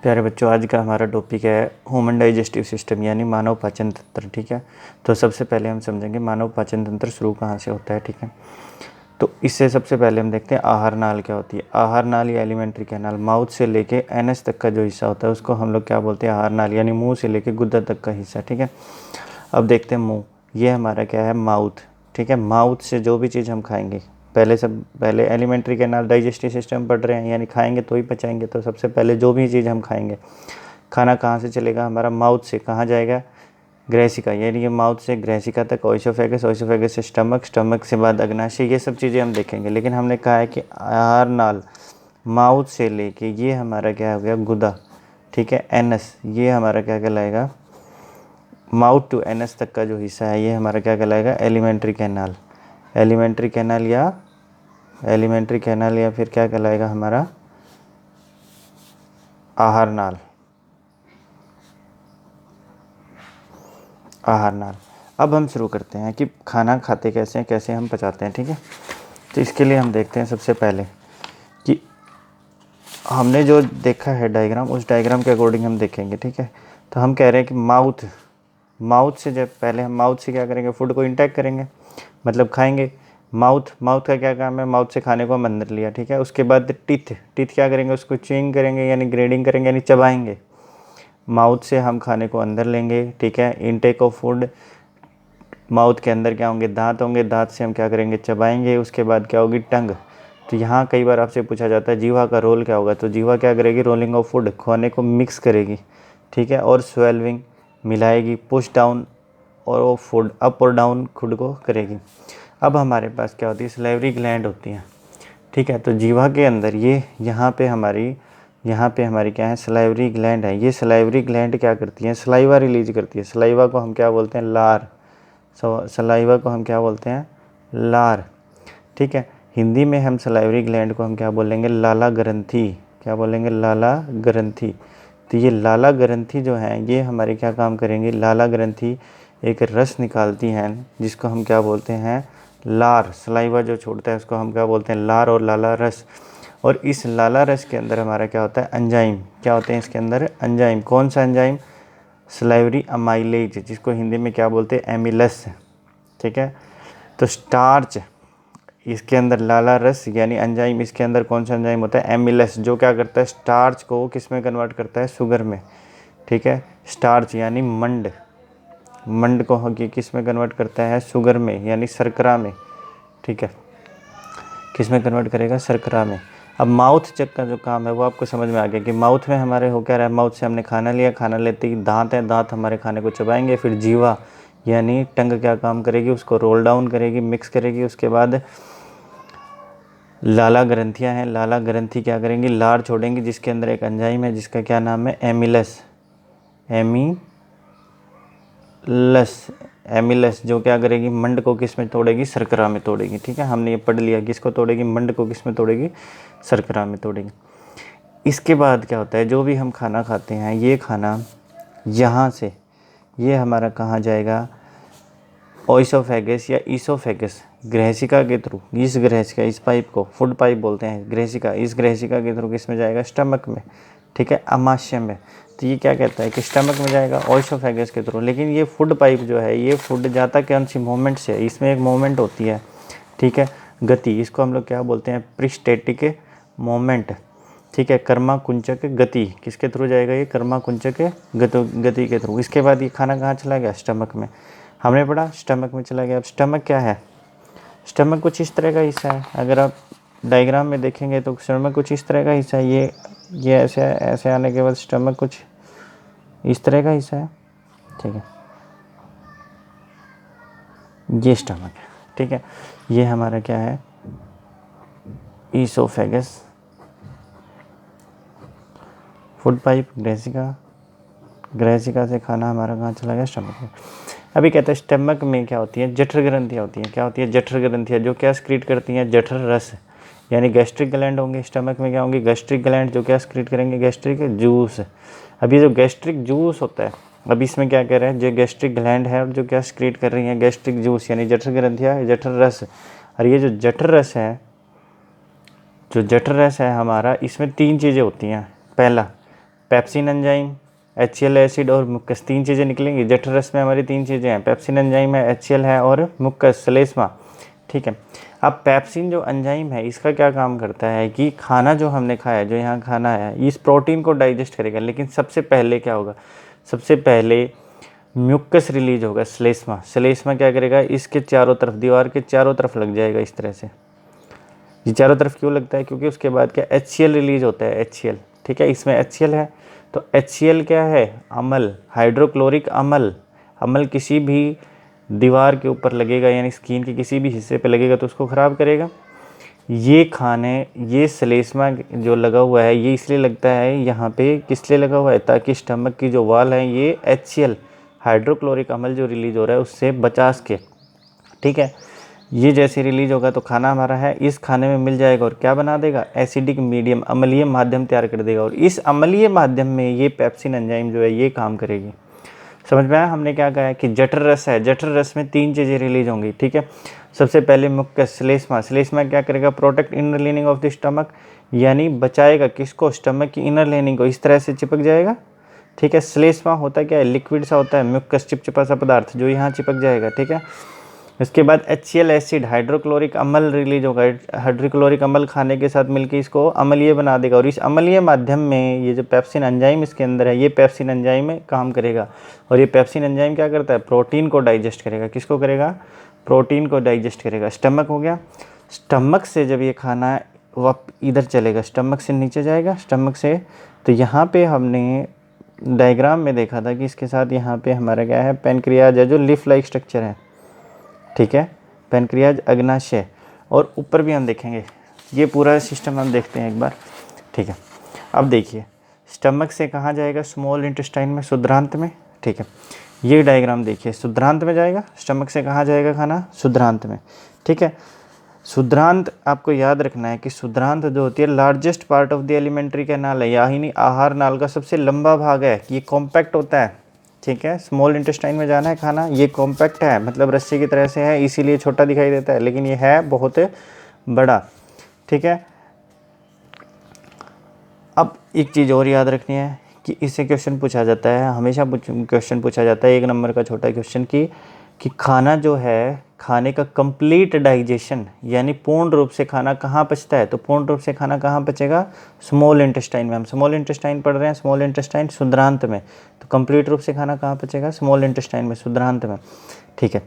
प्यारे बच्चों, आज का हमारा टॉपिक है ह्यूमन डाइजेस्टिव सिस्टम यानी मानव पाचन तंत्र। ठीक है, तो सबसे पहले हम समझेंगे मानव पाचन तंत्र शुरू कहाँ से होता है। ठीक है, तो इससे सबसे पहले हम देखते हैं आहार नाल क्या होती है। आहार नाल या एलिमेंट्री कैनाल, माउथ से लेके एनएस तक का जो हिस्सा होता है उसको हम लोग क्या बोलते हैं, आहार नाल, यानी मुंह से लेके गुद्दा तक का हिस्सा। ठीक है, अब देखते हैं मुंह, ये हमारा क्या है, माउथ। ठीक है, माउथ से जो भी चीज़ हम खाएंगे, पहले एलिमेंट्री कैनाल डाइजेस्टिव सिस्टम पढ़ रहे हैं, यानी खाएंगे तो ही पचाएंगे। तो सबसे पहले जो भी चीज़ हम खाएंगे, खाना कहाँ से चलेगा, हमारा माउथ से कहाँ जाएगा, ग्रैसिका, यानी कि माउथ से ग्रैसिका तक, ओइसोफेगस, ओइसोफेगस से स्टमक, स्टमक से बाद अग्नाशय, ये सब चीज़ें हम देखेंगे। लेकिन हमने कहा है कि आहार नाल माउथ से लेके ये हमारा क्या हो गया, गुदा। ठीक है, एनस, ये हमारा क्या कहलाएगा, माउथ टू एनस तक का जो हिस्सा है ये हमारा क्या कहलाएगा, एलिमेंट्री कैनाल। एलिमेंट्री कैनाल या फिर क्या कहलाएगा हमारा, आहार नाल। आहार नाल। अब हम शुरू करते हैं कि खाना खाते कैसे हैं, कैसे हम पचाते हैं। ठीक है, तो इसके लिए हम देखते हैं सबसे पहले कि हमने जो देखा है डायग्राम, उस डायग्राम के अकॉर्डिंग हम देखेंगे। ठीक है, तो हम कह रहे हैं कि माउथ से, जब पहले हम माउथ से क्या करेंगे, फूड को इंटेक करेंगे, मतलब खाएंगे। माउथ का क्या काम है, माउथ से खाने को हम अंदर लिया। ठीक है, उसके बाद टीथ क्या करेंगे, उसको च्यूइंग करेंगे, यानी ग्रेडिंग करेंगे, यानी चबाएंगे। माउथ से हम खाने को अंदर लेंगे। ठीक है, इनटेक ऑफ फूड, माउथ के अंदर क्या होंगे, दांत होंगे, दांत से हम क्या करेंगे, चबाएंगे। उसके बाद क्या होगी, टंग। तो यहाँ कई बार आपसे पूछा जाता है जीवा का रोल क्या होगा, तो जीवा क्या करेगी, रोलिंग ऑफ फूड, खाने को मिक्स करेगी। ठीक है, और स्वेलविंग, मिलाएगी, पुश डाउन, और वो फूड अप और डाउन खुद को करेगी। अब हमारे पास क्या होती है, सलाइवरी ग्लैंड होती हैं। ठीक है, तो जीवा के अंदर ये यहाँ पे हमारी क्या है, सलाइवरी ग्लैंड है। ये सलाइवरी ग्लैंड क्या करती है, सलाइवा रिलीज करती है। सलाइवा को हम क्या बोलते हैं, लार। सलाइवा को हम क्या बोलते हैं, लार। ठीक है, हिंदी में हम सलाइवरी ग्लैंड को हम क्या बोलेंगे, लाला ग्रंथि। क्या बोलेंगे, लाला ग्रंथि। तो ये लाला ग्रंथि जो है ये हमारे क्या काम करेंगे, लाला ग्रंथि एक रस निकालती हैं जिसको हम क्या बोलते हैं, लार। सलाइवा जो छोड़ता है उसको हम क्या बोलते हैं, लार और लाला रस। और इस लाला रस के अंदर हमारा क्या होता है, एंजाइम। क्या होते हैं इसके अंदर, एंजाइम। कौन सा एंजाइम, सलाइवरी अमाइलेज, जिसको हिंदी में क्या बोलते हैं, एमिलस। ठीक है, तो स्टार्च इसके अंदर, लाला रस यानी एंजाइम, इसके अंदर कौन सा एंजाइम होता है, एमिलस, जो क्या करता है, स्टार्च को किस में कन्वर्ट करता है, शुगर में। ठीक है, स्टार्च यानी मंड को किस में कन्वर्ट करता है, शुगर में, यानी शर्करा में। ठीक है, किस में कन्वर्ट करेगा, शर्करा में। अब माउथ चेक का जो काम है वो आपको समझ में आ गया कि माउथ में हमारे हो क्या रहा है, माउथ से हमने खाना लिया, खाना लेते ही दांत है, दांत हमारे खाने को चबाएंगे। फिर जीवा यानी टंग क्या काम करेगी, उसको रोल डाउन करेगी, मिक्स करेगी। उसके बाद लाला ग्रंथियाँ हैं, लाला ग्रंथि क्या करेंगी, लार छोड़ेंगी, जिसके अंदर एक एंजाइम है जिसका क्या नाम है, एमिलस, जो क्या करेगी, मंड को किस में तोड़ेगी, शर्करा में तोड़ेगी। ठीक है, हमने ये पढ़ लिया, किसको तोड़ेगी, मंड को किस में तोड़ेगी, शर्करा में तोड़ेगी। इसके बाद क्या होता है, जो भी हम खाना खाते हैं, ये खाना यहाँ से ये हमारा कहाँ जाएगा, ओइसोफेगस या ईसोफेगस, ग्रहसिका के थ्रू, इस पाइप को फूड पाइप बोलते हैं, ग्रहसिका, इस ग्रहसिका के थ्रू किस में जाएगा, स्टमक में। ठीक है, अमाशय में। तो ये क्या कहता है कि स्टमक में जाएगा ओइसोफेगस के थ्रू। लेकिन ये फूड पाइप जो है, ये फूड जाता कौन सी मूवमेंट से है, इसमें एक मूवमेंट होती है। ठीक है, गति, इसको हम लोग क्या बोलते हैं, प्रिस्टेटिक मूवमेंट। ठीक है, कर्मा कुंचक गति, किसके थ्रू जाएगा, ये कर्मा कुंचक गति के थ्रू। इसके बाद ये खाना कहाँ चला गया, स्टमक में। हमने पढ़ा स्टमक में चला गया। अब स्टमक क्या है, स्टमक कुछ इस तरह का हिस्सा है। अगर आप डायग्राम में देखेंगे तो स्टमक कुछ इस तरह का हिस्सा है। ये ऐसे आने के बाद स्टमक कुछ इस तरह का हिस्सा है। ठीक है, ये स्टमक है। ठीक है, ये हमारा क्या है, ईसोफेगस, फूड पाइप, ग्रहसिका से खाना हमारा कहाँ चला गया, स्टमक में। अभी कहते हैं स्टमक में क्या होती है, जठर ग्रंथियाँ होती हैं। क्या होती है, जठर ग्रंथियाँ, जो क्या स्क्रीट करती हैं, जठर रस, यानी गैस्ट्रिक ग्लैंड होंगे। स्टमक में क्या होंगे, गैस्ट्रिक ग्लैंड, जो क्या स्क्रीट करेंगे, गैस्ट्रिक जूस। अब ये जो गैस्ट्रिक जूस होता है, अब इसमें क्या कह रहे हैं, जो गैस्ट्रिक ग्लैंड है जो क्या स्क्रीट कर रही हैं, गैस्ट्रिक जूस, यानी जठर ग्रंथियाँ, जठर रस। और ये जो जठर रस है हमारा, इसमें तीन चीज़ें होती हैं। पेप्सिन एंजाइम, HCl एसिड और मुक्कस, 3 चीज़ें निकलेंगी। जठर रस में हमारी 3 चीज़ें हैं, पेप्सिन एंजाइम है, HCl है और मुक्कस श्लेष्मा, ठीक है। अब पेप्सिन जो एंजाइम है इसका क्या काम करता है कि खाना जो हमने खाया है, जो यहाँ खाना है, इस प्रोटीन को डाइजेस्ट करेगा। लेकिन सबसे पहले क्या होगा, सबसे पहले म्यूकस रिलीज होगा, श्लेष्मा। श्लेष्मा क्या करेगा, इसके चारों तरफ, दीवार के चारों तरफ लग जाएगा इस तरह से। ये चारों तरफ क्यों लगता है, क्योंकि उसके बाद क्या HCl रिलीज होता है, HCl, ठीक है। इसमें HCl है तो HCl क्या है, अम्ल, हाइड्रोक्लोरिक अम्ल। अम्ल किसी भी दीवार के ऊपर लगेगा, यानी स्किन के किसी भी हिस्से पे लगेगा तो उसको ख़राब करेगा। ये खाने, ये श्लेष्मा जो लगा हुआ है ये इसलिए लगता है यहाँ पे, किस लिए लगा हुआ है, ताकि स्टमक की जो वाल है ये HCl, हाइड्रोक्लोरिक अम्ल जो रिलीज हो रहा है उससे बचा सके, ठीक है। ये जैसे रिलीज होगा तो खाना हमारा है, इस खाने में मिल जाएगा और क्या बना देगा, एसिडिक मीडियम, अम्लीय माध्यम तैयार कर देगा। और इस अम्लीय माध्यम में ये पेप्सिन एंजाइम जो है ये काम करेगी। समझ में आया, हमने क्या कहा है कि जठर रस है, जठर रस में 3 चीज़ें रिलीज होंगी, ठीक है। सबसे पहले मुक्कस, श्लेष्मा। श्लेष्मा क्या करेगा, protect inner lining of the stomach, यानी बचाएगा किसको, स्टमक की इनर लाइनिंग को, इस तरह से चिपक जाएगा, ठीक है। श्लेष्मा होता क्या है, लिक्विड सा होता है, मुक्कस चिपचिपा सा पदार्थ जो यहाँ चिपक जाएगा, ठीक है। इसके बाद HCl एसिड, हाइड्रोक्लोरिक अम्ल रिलीज होगा। हाइड्रोक्लोरिक अम्ल खाने के साथ मिलकर इसको अम्लीय बना देगा और इस अम्लीय माध्यम में ये जो पेप्सिन एंजाइम इसके अंदर है, ये पेप्सिन एंजाइम में काम करेगा। और ये पेप्सिन एंजाइम क्या करता है, प्रोटीन को डाइजेस्ट करेगा। किसको करेगा, प्रोटीन को डाइजेस्ट करेगा। स्टमक हो गया, स्टमक से जब ये खाना वह इधर चलेगा, स्टमक से नीचे जाएगा, स्टमक से, तो यहाँ पे हमने डायग्राम में देखा था कि इसके साथ यहाँ पे हमारा क्या है, पेनक्रियाज है जो लिफ लाइक स्ट्रक्चर है, ठीक है, पेनक्रियाज, अग्नाशय, और ऊपर भी हम देखेंगे। ये पूरा सिस्टम हम देखते हैं एक बार, ठीक है। अब देखिए, स्टमक से कहाँ जाएगा, स्मॉल इंटेस्टाइन में, शुद्रांत में, ठीक है। ये डायग्राम देखिए, शुद्रांत में जाएगा, स्टमक से कहाँ जाएगा खाना, शुद्रांत में, ठीक है। शुद्रांत आपको याद रखना है कि शुद्रांत जो होती है largest part of the alimentary canal है, यानी आहार नाल का सबसे लंबा भाग है। ये कॉम्पैक्ट होता है, ठीक है। स्मॉल इंटेस्टाइन में जाना है खाना, ये कॉम्पैक्ट है, मतलब रस्सी की तरह से है, इसीलिए छोटा दिखाई देता है, लेकिन ये है बहुत बड़ा, ठीक है। अब एक चीज़ और याद रखनी है कि इससे क्वेश्चन पूछा जाता है, हमेशा क्वेश्चन पूछा जाता है 1 नंबर का छोटा क्वेश्चन कि खाना जो है, खाने का कंप्लीट डाइजेशन, यानी पूर्ण रूप से खाना कहाँ पचता है, तो पूर्ण रूप से खाना कहाँ पचेगा, स्मॉल इंटेस्टाइन में। हम स्मॉल इंटेस्टाइन पढ़ रहे हैं, स्मॉल इंटेस्टाइन शुद्रांत में, तो कंप्लीट रूप से खाना कहाँ पचेगा, स्मॉल इंटेस्टाइन में, शुद्रांत में, ठीक है।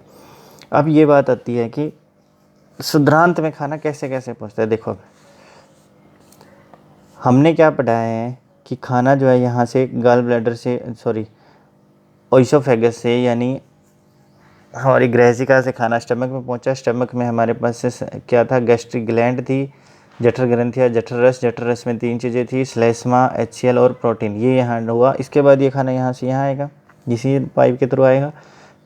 अब ये बात आती है कि शुद्रांत में खाना कैसे कैसे पहुँचता है। देखो हमने क्या पढ़ा है कि खाना जो है यहाँ से गॉल ब्लैडर से, सॉरी, ओइसोफेगस से, यानी हमारी गृहसिका से खाना स्टमक में पहुंचा। स्टमक में हमारे पास से क्या था, गैस्ट्रिक ग्लैंड थी, जठर ग्रंथियाँ, जठर रस, जठर रस में 3 चीज़ें थी, श्लेष्मा, HCl और प्रोटीन, ये यहाँ हुआ। इसके बाद ये खाना यहाँ से यहाँ आएगा, इसी पाइप के थ्रू आएगा,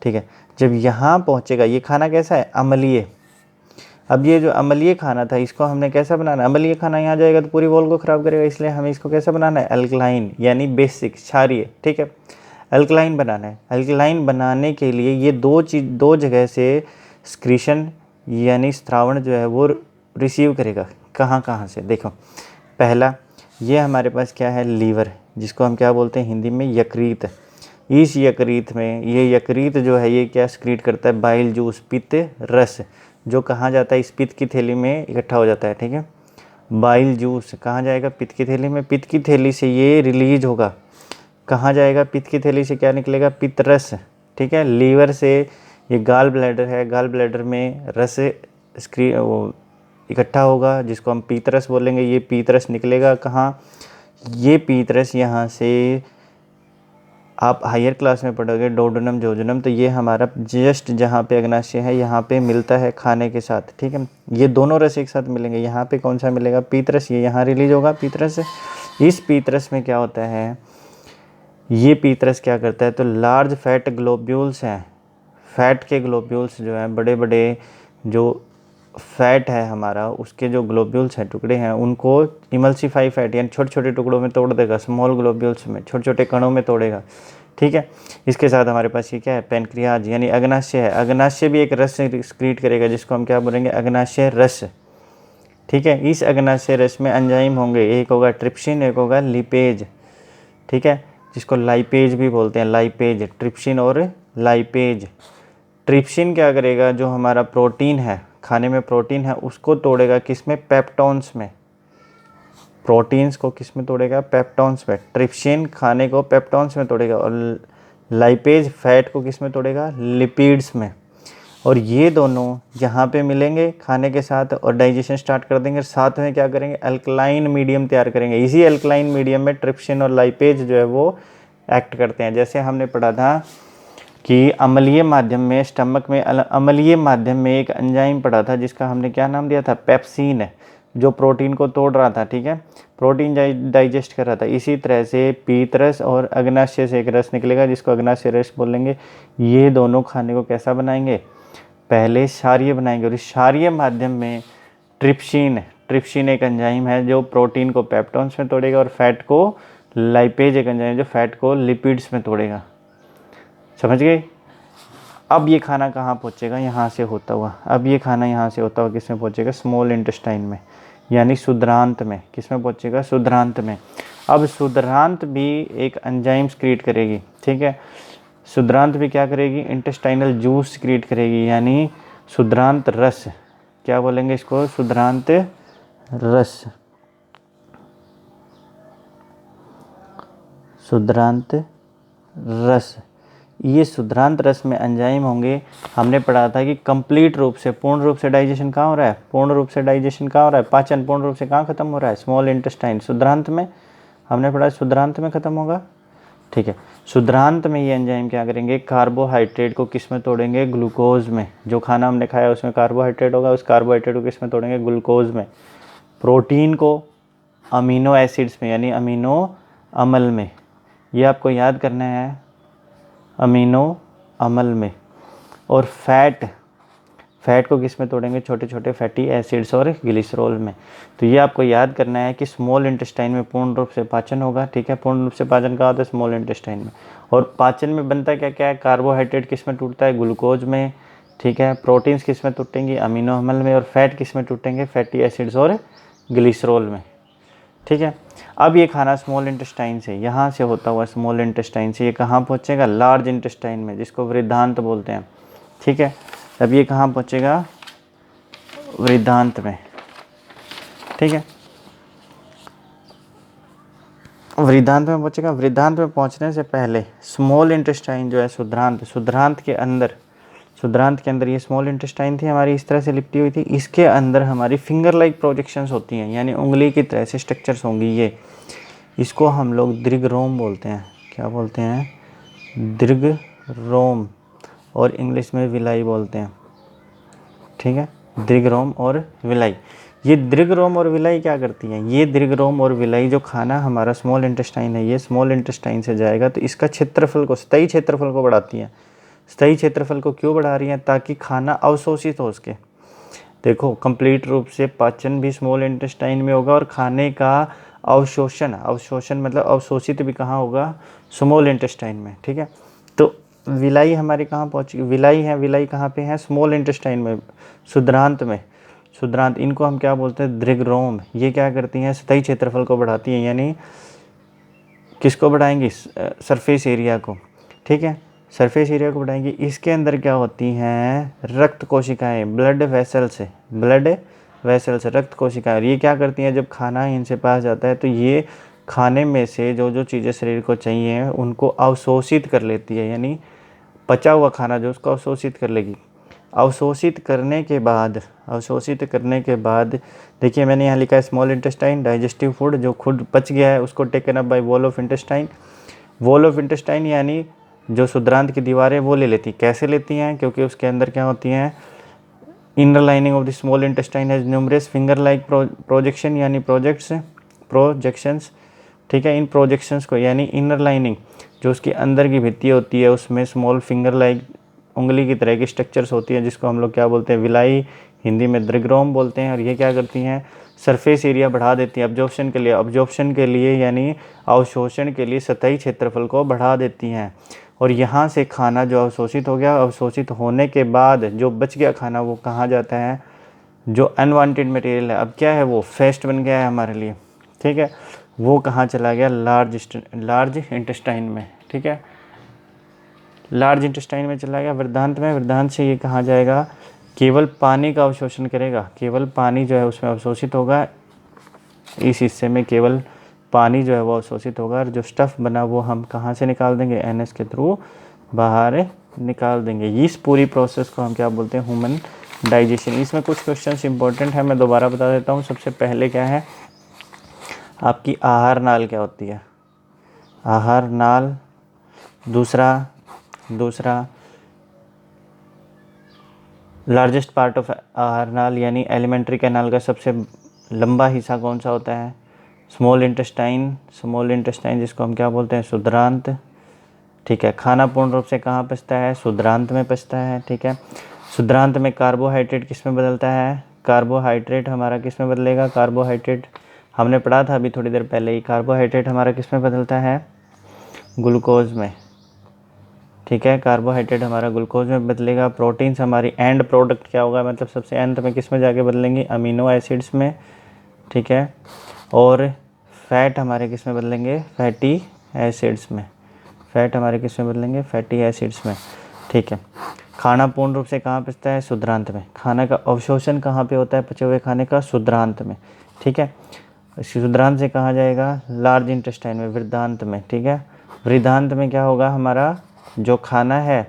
ठीक है। जब यहाँ पहुँचेगा, ये खाना कैसा है, अम्लीय। अब ये जो अम्लीय खाना था इसको हमने कैसा बनाना है, अम्लीय खाना यहाँ जाएगा तो पूरी वॉल को ख़राब करेगा, इसलिए हमें इसको कैसा बनाना है, अल्कलाइन, यानी बेसिक, क्षारीय, ठीक है। अल्कलाइन बनाना है। अल्कलाइन बनाने के लिए ये दो जगह से स्क्रीशन यानी स्त्रावण जो है वो रिसीव करेगा। कहाँ कहाँ से, देखो पहला ये हमारे पास क्या है, लीवर, जिसको हम क्या बोलते हैं हिंदी में, यकृत। इस यकृत में, ये यकृत जो है ये क्या स्क्रीट करता है, बाइल जूस, पित्त रस, जो कहाँ जाता है, इस पित्त की थैली में इकट्ठा हो जाता है, ठीक है। बाइल जूस कहाँ जाएगा, पित्त की थैली में, पित्त की थैली से ये रिलीज होगा, कहाँ जाएगा, पित्त की थैली से क्या निकलेगा, पित्त रस, ठीक है। लीवर से ये गॉल ब्लैडर है, गॉल ब्लैडर में रस इकट्ठा होगा, जिसको हम पीतरस बोलेंगे। ये पीतरस निकलेगा कहाँ, ये पीतरस यहाँ से आप हायर क्लास में पढ़ोगे डोडेनम जोजेनम, तो ये हमारा जस्ट जहाँ पे अग्नाशय है यहाँ पे मिलता है खाने के साथ, ठीक है। ये दोनों रस एक साथ मिलेंगे, यहाँ पे कौन सा मिलेगा, पीतरस, ये यहाँ रिलीज होगा पीतरस। इस पीतरस में क्या होता है, ये पीतरस क्या करता है, तो लार्ज फैट ग्लोब्यूल्स हैं, फैट के ग्लोब्यूल्स जो हैं, बड़े बड़े जो फैट है हमारा, उसके जो ग्लोब्यूल्स हैं, टुकड़े हैं, उनको इमल्सिफाई फैट यानी छोटे छोटे टुकड़ों में तोड़ देगा, स्मॉल ग्लोब्यूल्स में, छोटे छोटे कणों में तोड़ेगा, ठीक है। इसके साथ हमारे पास ये क्या है, पेनक्रियाज यानी अग्नाशय है। अग्नाशय भी एक रस एक्सक्रीट करेगा, जिसको हम क्या बोलेंगे, अग्नाशय रस, ठीक है। इस अग्नाशय रस में एंजाइम होंगे, एक होगा ट्रिप्सिन, एक होगा लिपेज, ठीक है, जिसको लाइपेज भी बोलते हैं, लाइपेज, ट्रिप्सिन और लाइपेज। ट्रिप्सिन क्या करेगा, जो हमारा प्रोटीन है, खाने में प्रोटीन है, उसको तोड़ेगा किस में, पेप्टोन्स में। प्रोटीन्स को किस में तोड़ेगा, पेप्टोन्स में। ट्रिप्सिन खाने को पेप्टोन्स में तोड़ेगा और लाइपेज फैट को किस में तोड़ेगा, लिपिड्स में। और ये दोनों यहाँ पे मिलेंगे खाने के साथ और डाइजेशन स्टार्ट कर देंगे। साथ में क्या करेंगे, अल्कलाइन मीडियम तैयार करेंगे। इसी अल्कलाइन मीडियम में ट्रिप्सिन और लाइपेज जो है वो एक्ट करते हैं। जैसे हमने पढ़ा था कि अम्लीय माध्यम में, स्टमक में अम्लीय माध्यम में एक एंजाइम पढ़ा था जिसका हमने क्या नाम दिया था, पेप्सिन, जो प्रोटीन को तोड़ रहा था, ठीक है, प्रोटीन डाइजेस्ट कर रहा था। इसी तरह से पीतरस और अग्नाशय से एक रस निकलेगा जिसको अग्नाशय रस बोलेंगे। ये दोनों खाने को कैसा बनाएंगे, पहले क्षारीय बनाएंगे। और इस क्षारीय माध्यम में ट्रिप्सिन एक एंजाइम है जो प्रोटीन को पेप्टोन्स में तोड़ेगा और फैट को, लाइपेज एक एंजाइम जो फैट को लिपिड्स में तोड़ेगा। समझ गए। अब ये खाना कहाँ पहुँचेगा, यहाँ से होता हुआ। अब ये खाना यहाँ से होता हुआ किस में पहुँचेगा, स्मॉल इंटेस्टाइन में, यानी शुद्रांत में। किस में पहुँचेगा, शुद्रांत में। अब शुद्रांत भी एक एंजाइम क्रिएट करेगी, ठीक है। शुद्रांत भी क्या करेगी, इंटेस्टाइनल जूस क्रिएट करेगी, यानी शुद्रांत रस। क्या बोलेंगे इसको, शुद्रांत रस, शुद्रांत रस। ये शुद्रांत रस में एंजाइम होंगे। हमने पढ़ा था कि कंप्लीट रूप से, पूर्ण रूप से डाइजेशन कहाँ हो रहा है, पूर्ण रूप से डाइजेशन कहाँ हो रहा है, पाचन पूर्ण रूप से कहाँ खत्म हो रहा है, स्मॉल इंटेस्टाइन, शुद्रांत में। हमने पढ़ा शुद्रांत में खत्म होगा, ठीक है। शुद्रांत में ये एंजाइम क्या करेंगे, कार्बोहाइड्रेट को किस में तोड़ेंगे, ग्लूकोज में। जो खाना हमने खाया उसमें कार्बोहाइड्रेट होगा, उस कार्बोहाइड्रेट को किस में तोड़ेंगे, ग्लूकोज में। प्रोटीन को अमीनो एसिड्स में, यानी अमीनो अम्ल में। ये आपको याद करना है, अमीनो अम्ल में। और फैट को किस में तोड़ेंगे, छोटे छोटे फैटी एसिड्स और ग्लिसरॉल में। तो ये आपको याद करना है कि स्मॉल इंटेस्टाइन में पूर्ण रूप से पाचन होगा, ठीक है। पूर्ण रूप से पाचन कहाँ होता है, स्मॉल इंटेस्टाइन में। और पाचन में बनता क्या क्या है, कार्बोहाइड्रेट किस में टूटता है, ग्लूकोज में, ठीक है। प्रोटीन्स किस में टूटेंगे, अमीनो अम्ल में। और फैट किस में टूटेंगे, फैटी एसिड्स और ग्लिसरॉल में, ठीक है। अब ये खाना स्मॉल इंटेस्टाइन से, यहाँ से होता हुआ स्मॉल इंटेस्टाइन से ये कहाँ पहुँचेगा, लार्ज इंटेस्टाइन में, जिसको वृद्धांत बोलते हैं, ठीक है। अब ये कहाँ पहुँचेगा, वृद्धांत में, ठीक है। वृद्धांत में पहुँचेगा। वृद्धांत में पहुँचने से पहले स्मॉल इंटेस्टाइन जो है, शुद्रांत के अंदर ये स्मॉल इंटेस्टाइन थी हमारी, इस तरह से लिपटी हुई थी। इसके अंदर हमारी फिंगर लाइक प्रोजेक्शंस होती हैं, यानी उंगली की तरह से स्ट्रक्चर्स होंगी। ये, इसको हम लोग दीर्घरोम बोलते हैं। क्या बोलते हैं, दीर्घरोम, और इंग्लिश में विलाई बोलते हैं, ठीक है। दीर्घरोम और विलाई। ये दीर्घरोम और विलाई क्या करती हैं, ये दीर्घरोम और विलाई जो खाना हमारा स्मॉल इंटेस्टाइन है, ये स्मॉल इंटेस्टाइन से जाएगा तो इसका क्षेत्रफल को, स्थायी क्षेत्रफल को बढ़ाती हैं। स्थायी क्षेत्रफल को क्यों बढ़ा रही हैं, ताकि खाना अवशोषित हो उसके। देखो, कंप्लीट रूप से पाचन भी स्मॉल इंटेस्टाइन में होगा और खाने का अवशोषण मतलब अवशोषित भी कहाँ होगा, स्मॉल इंटेस्टाइन में, ठीक है। तो विलाई हमारी कहाँ पहुँची, विलाई कहाँ पे है, स्मॉल इंटेस्टाइन में, शुद्रांत में। शुद्रांत, इनको हम क्या बोलते हैं, दीर्घरोम। ये क्या करती हैं, स्थायी क्षेत्रफल को बढ़ाती हैं, यानी किसको बढ़ाएंगी, सरफेस एरिया को, ठीक है। सरफेस एरिया को बढ़ाएंगी। इसके अंदर क्या होती हैं, रक्त कोशिकाएं, ब्लड वेसल्स, रक्त कोशिकाएं। ये क्या करती हैं, जब खाना इनसे पास जाता है तो ये खाने में से जो जो चीज़ें शरीर को चाहिए उनको अवशोषित कर लेती है, यानी पचा हुआ खाना जो उसको अवशोषित कर लेगी। अवशोषित करने के बाद देखिए, मैंने यहाँ लिखा है स्मॉल इंटेस्टाइन, डाइजेस्टिव फूड, जो खुद पच गया है उसको taken up by wall of intestine, यानी जो शुद्रांत की दीवारें वो ले लेती। कैसे लेती हैं, क्योंकि उसके अंदर क्या होती हैं, inner lining of the small intestine has numerous finger like projection, यानी प्रोजेक्शंस, ठीक है। इन प्रोजेक्शंस को, यानी इनर लाइनिंग जो उसकी अंदर की भित्ति होती है उसमें स्मॉल फिंगर लाइक, उंगली की तरह की स्ट्रक्चर्स होती है, जिसको हम लोग क्या बोलते हैं, विलाई, हिंदी में दीर्घरोम बोलते हैं। और ये क्या करती हैं, सरफेस एरिया बढ़ा देती है अब्जॉर्प्शन के लिए, यानी अवशोषण के लिए सतही क्षेत्रफल को बढ़ा देती हैं। और यहाँ से खाना जो अवशोषित हो गया, अवशोषित होने के बाद जो बच गया खाना वो कहाँ जाता है, जो अनवांटेड मटेरियल है, अब क्या है, वो फेस्ट बन गया है हमारे लिए, ठीक है। वो कहाँ चला गया, लार्ज इंटेस्टाइन में, ठीक है, लार्ज इंटेस्टाइन में चला गया, वृद्धांत में, वृद्धांत से ये कहाँ जाएगा, केवल पानी का अवशोषण करेगा, केवल पानी जो है उसमें अवशोषित होगा, इस हिस्से में केवल पानी जो है वो अवशोषित होगा, और जो स्टफ़ बना वो हम कहाँ से निकाल देंगे, एनएस के थ्रू बाहर निकाल देंगे। इस पूरी प्रोसेस को हम क्या बोलते हैं, ह्यूमन डाइजेशन। इसमें कुछ क्वेश्चंस इंपॉर्टेंट है, मैं दोबारा बता देता हूँ। सबसे पहले क्या है, आपकी आहार नाल क्या होती है, आहार नाल। दूसरा लार्जेस्ट पार्ट ऑफ आहार नाल यानी एलिमेंट्री कैनाल का सबसे लंबा हिस्सा कौन सा होता है, स्मॉल इंटेस्टाइन जिसको हम क्या बोलते हैं, शुद्रांत, ठीक है। खाना पूर्ण रूप से कहाँ पचता है, शुद्रांत में पचता है, ठीक है। शुद्रांत में कार्बोहाइड्रेट किस में बदलता है, कार्बोहाइड्रेट हमारा किस में बदलेगा, कार्बोहाइड्रेट हमने पढ़ा था अभी थोड़ी देर पहले ही, कार्बोहाइड्रेट हमारा किस में बदलता है, ग्लूकोज में, ठीक है। कार्बोहाइड्रेट हमारा ग्लूकोज में बदलेगा। प्रोटीन्स हमारी एंड प्रोडक्ट क्या होगा, मतलब सबसे अंत में किस में जाके बदलेंगे, अमीनो एसिड्स में, ठीक है। और फैट हमारे किस में बदलेंगे, फैटी एसिड्स में, फैट हमारे किस में बदलेंगे, फैटी एसिड्स में, ठीक है। खाना पूर्ण रूप से कहाँ पचता है, शुद्रांत में। खाना का अवशोषण कहाँ पे होता है, पचे हुए खाने का, शुद्रांत में, ठीक है। शुद्रांत से कहाँ जाएगा, लार्ज इंटेस्टाइन में, वृद्धांत में, ठीक है। वृद्धांत में क्या होगा, हमारा जो खाना है,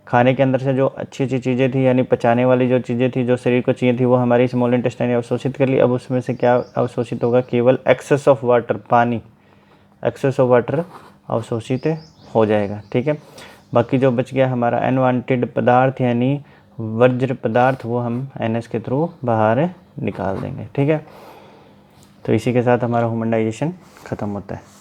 खाने के अंदर से जो अच्छी अच्छी चीज़ें थी यानी पचाने वाली जो चीज़ें थी जो शरीर को चाहिए थी वो हमारी स्मॉल इंटेस्टाइन ने अवशोषित कर ली। अब उसमें से क्या अवशोषित होगा, केवल एक्सेस ऑफ वाटर, पानी, एक्सेस ऑफ वाटर अवशोषित हो जाएगा, ठीक है। बाकी जो बच गया हमारा अनवांटेड पदार्थ यानी वर्ज्य पदार्थ, वो हम एनएस के थ्रू बाहर निकाल देंगे, ठीक है। तो इसी के साथ हमारा ह्यूमन डाइजेशन ख़त्म होता है।